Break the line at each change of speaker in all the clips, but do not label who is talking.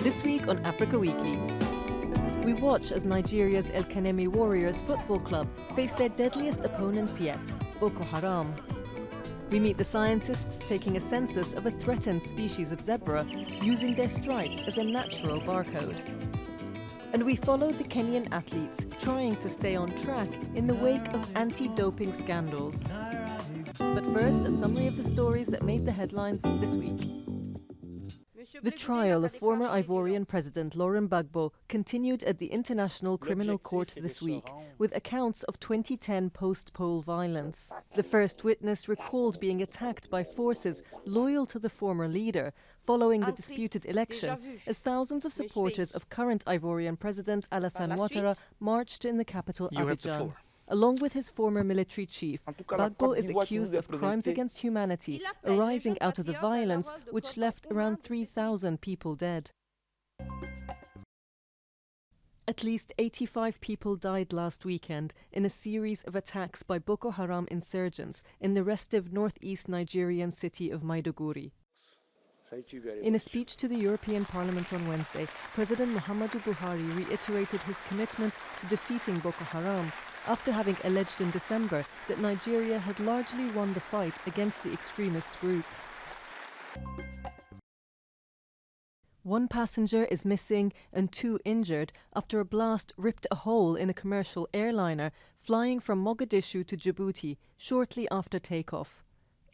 This week on Africa Weekly, we watch as Nigeria's El Kanemi Warriors Football Club face their deadliest opponents yet, Boko Haram. We meet the scientists taking a census of a threatened species of zebra using their stripes as a natural barcode. And we follow the Kenyan athletes trying to stay on track in the wake of anti-doping scandals. But first, a summary of the stories that made the headlines this week. The trial of former Ivorian President Laurent Gbagbo continued at the International Criminal Court this week, with accounts of 2010 post-poll violence. The first witness recalled being attacked by forces loyal to the former leader following the disputed election, as thousands of supporters of current Ivorian President Alassane Ouattara marched in the capital Abidjan. Along with his former military chief, Gbagbo is accused of crimes against humanity arising out of the violence which left around 3,000 people dead. At least 85 people died last weekend in a series of attacks by Boko Haram insurgents in the restive northeast Nigerian city of Maiduguri. In a speech to the European Parliament on Wednesday, President Muhammadu Buhari reiterated his commitment to defeating Boko Haram after having alleged in December that Nigeria had largely won the fight against the extremist group. One passenger is missing and 2 injured after a blast ripped a hole in a commercial airliner flying from Mogadishu to Djibouti shortly after takeoff.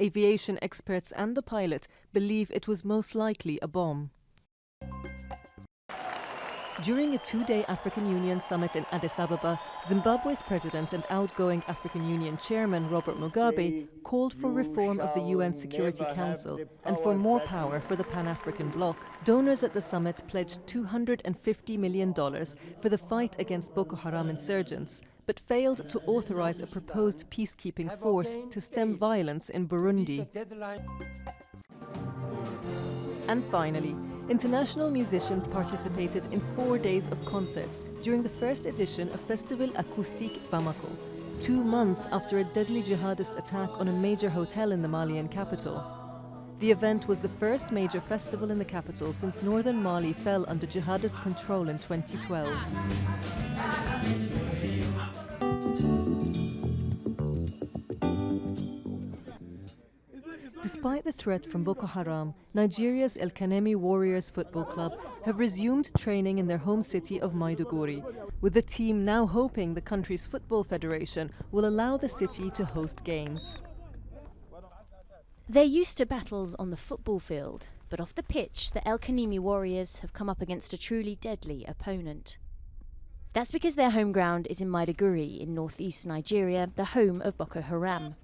Aviation experts and the pilot believe it was most likely a bomb. During a 2-day African Union summit in Addis Ababa, Zimbabwe's president and outgoing African Union chairman Robert Mugabe called for reform of the UN Security Council and for more power for the Pan-African bloc. Donors at the summit pledged $250 million for the fight against Boko Haram insurgents, but failed to authorize a proposed peacekeeping force to stem violence in Burundi. And finally, international musicians participated in 4 days of concerts during the first edition of Festival Acoustique Bamako, 2 months after a deadly jihadist attack on a major hotel in the Malian capital. The event was the first major festival in the capital since northern Mali fell under jihadist control in 2012. Despite the threat from Boko Haram, Nigeria's El Kanemi Warriors Football Club have resumed training in their home city of Maiduguri, with the team now hoping the country's football federation will allow the city to host games.
They're used to battles on the football field, but off the pitch, the El Kanemi Warriors have come up against a truly deadly opponent. That's because their home ground is in Maiduguri in northeast Nigeria, the home of Boko Haram.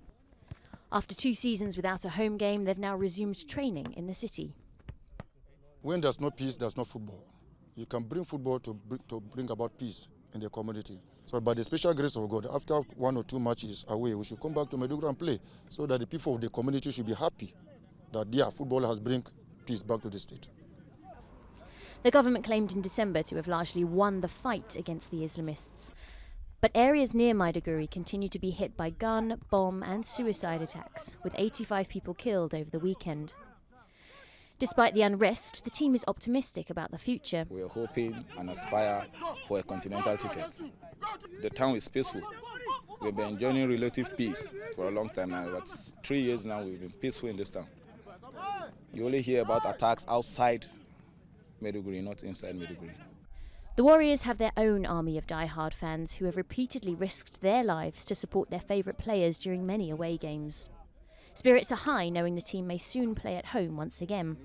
After 2 seasons without a home game, they've now resumed training in the city.
When there's no peace, there's no football. You can bring football to bring about peace in the community. So by the special grace of God, after 1 or 2 matches away, we should come back to Maiduguri and play, so that the people of the community should be happy that their football has brought peace back to the state.
The government claimed in December to have largely won the fight against the Islamists. But areas near Maiduguri continue to be hit by gun, bomb and suicide attacks, with 85 people killed over the weekend. Despite the unrest, the team is optimistic about the future.
We are hoping and aspire for a continental ticket. The town is peaceful. We've been enjoying relative peace for a long time now. But 3 years now we've been peaceful in this town. You only hear about attacks outside Maiduguri, not inside Maiduguri.
The Warriors have their own army of die-hard fans who have repeatedly risked their lives to support their favourite players during many away games. Spirits are high knowing the team may soon play at home once again.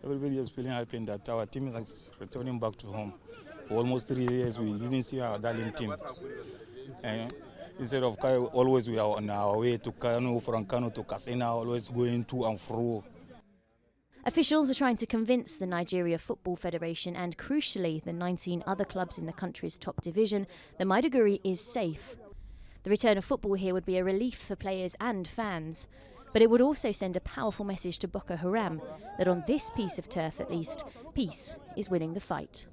Everybody is feeling happy that our team is returning back to home. For almost 3 years we didn't see our darling team. And instead of always we are on our way to Kano, from Kano to Katsina, always going to and fro.
Officials are trying to convince the Nigeria Football Federation and, crucially, the 19 other clubs in the country's top division that Maiduguri is safe. The return of football here would be a relief for players and fans, but it would also send a powerful message to Boko Haram that on this piece of turf at least, peace is winning the fight.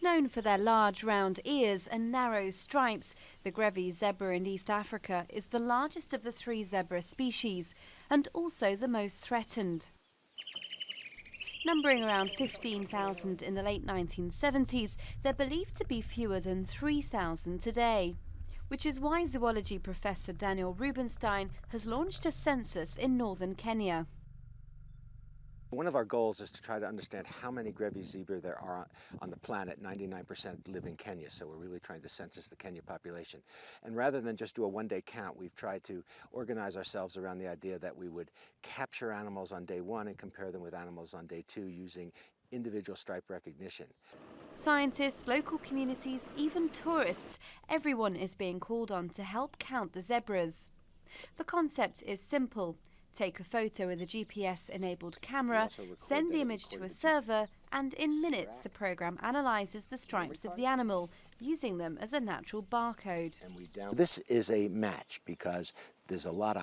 Known for their large round ears and narrow stripes, the Grevy's zebra in East Africa is the largest of the 3 zebra species and also the most threatened. Numbering around 15,000 in the late 1970s, they're believed to be fewer than 3,000 today, which is why zoology professor Daniel Rubenstein has launched a census in northern Kenya.
One of our goals is to try to understand how many Grevy zebra there are on the planet. 99% live in Kenya, so we're really trying to census the Kenya population. And rather than just do a one-day count, we've tried to organize ourselves around the idea that we would capture animals on day 1 and compare them with animals on day 2 using individual stripe recognition.
Scientists, local communities, even tourists, everyone is being called on to help count the zebras. The concept is simple. Take a photo with a GPS-enabled camera, send the image to a server, and in minutes the program analyses the stripes of the animal, using them as a natural barcode.
This is a match because there's a lot of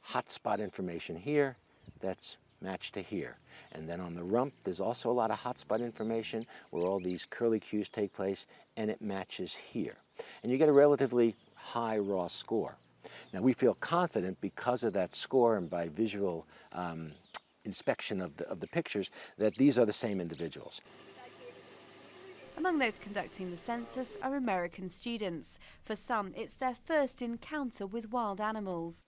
hotspot information here that's matched to here. And then on the rump, there's also a lot of hotspot information where all these curlicues take place, and it matches here. And you get a relatively high raw score. Now, we feel confident because of that score and by visual inspection of the pictures that these are the same individuals.
Among those conducting the census are American students. For some, it's their first encounter with wild animals.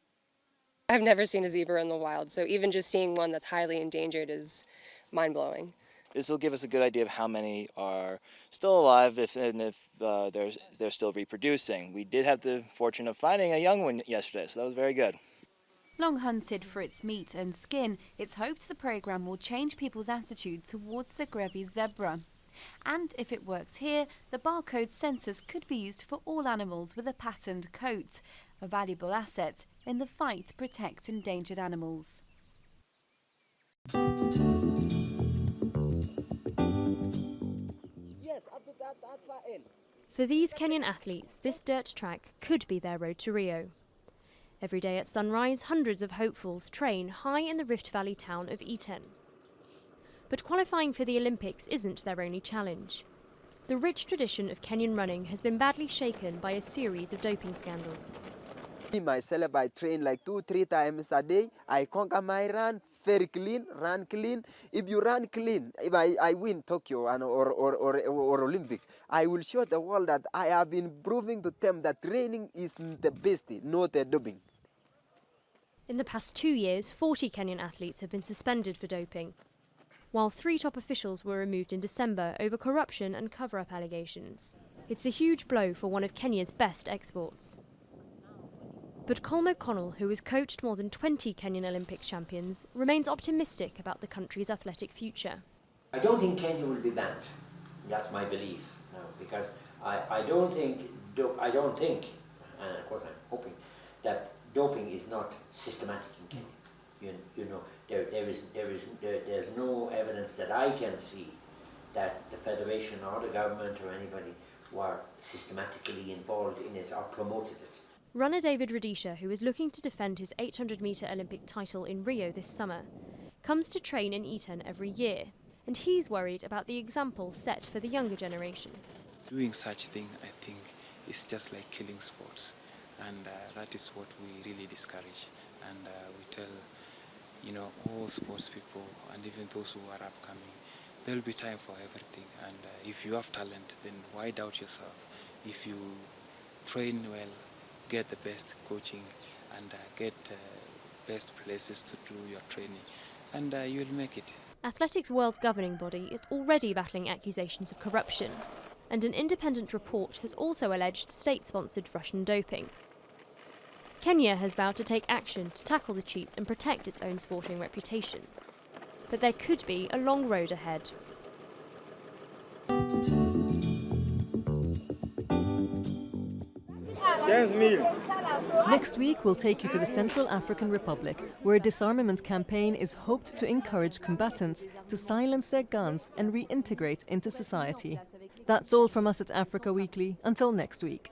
I've never seen a zebra in the wild, so even just seeing one that's highly endangered is mind-blowing.
This will give us a good idea of how many are still alive if they're still reproducing. We did have the fortune of finding a young one yesterday, so that was very good.
Long hunted for its meat and skin, it's hoped the programme will change people's attitude towards the Grevy zebra. And if it works here, the barcode census could be used for all animals with a patterned coat, a valuable asset in the fight to protect endangered animals.
For these Kenyan athletes, this dirt track could be their road to Rio. Every day at sunrise, hundreds of hopefuls train high in the Rift Valley town of Iten. But qualifying for the Olympics isn't their only challenge. The rich tradition of Kenyan running has been badly shaken by a series of doping scandals.
Me myself, I train like 2-3 times a day. I conquer my run, very clean, run clean. If you run clean, if I win Tokyo or Olympic, I will show the world that I have been proving to them that training is the best, not the doping.
In the past 2 years, 40 Kenyan athletes have been suspended for doping, while 3 top officials were removed in December over corruption and cover-up allegations. It's a huge blow for one of Kenya's best exports. But Colm O'Connell, who has coached more than 20 Kenyan Olympic champions, remains optimistic about the country's athletic future.
I don't think Kenya will be banned. That's my belief. No, because I don't think, and of course I'm hoping, that doping is not systematic in Kenya. You know, there's no evidence that I can see that the federation or the government or anybody were systematically involved in it or promoted it.
Runner David Rudisha, who is looking to defend his 800-metre Olympic title in Rio this summer, comes to train in Iten every year, and he's worried about the example set for the younger generation.
Doing such a thing, I think, is just like killing sports, and that is what we really discourage. And we tell, all sports people, and even those who are upcoming, there will be time for everything. And if you have talent, then why doubt yourself? If you train well, get the best coaching, and get best places to do your training, and you will make it.
Athletics' world governing body is already battling accusations of corruption, and an independent report has also alleged state-sponsored Russian doping. Kenya has vowed to take action to tackle the cheats and protect its own sporting reputation. But there could be a long road ahead.
Next week, we'll take you to the Central African Republic, where a disarmament campaign is hoped to encourage combatants to silence their guns and reintegrate into society. That's all from us at Africa Weekly. Until next week.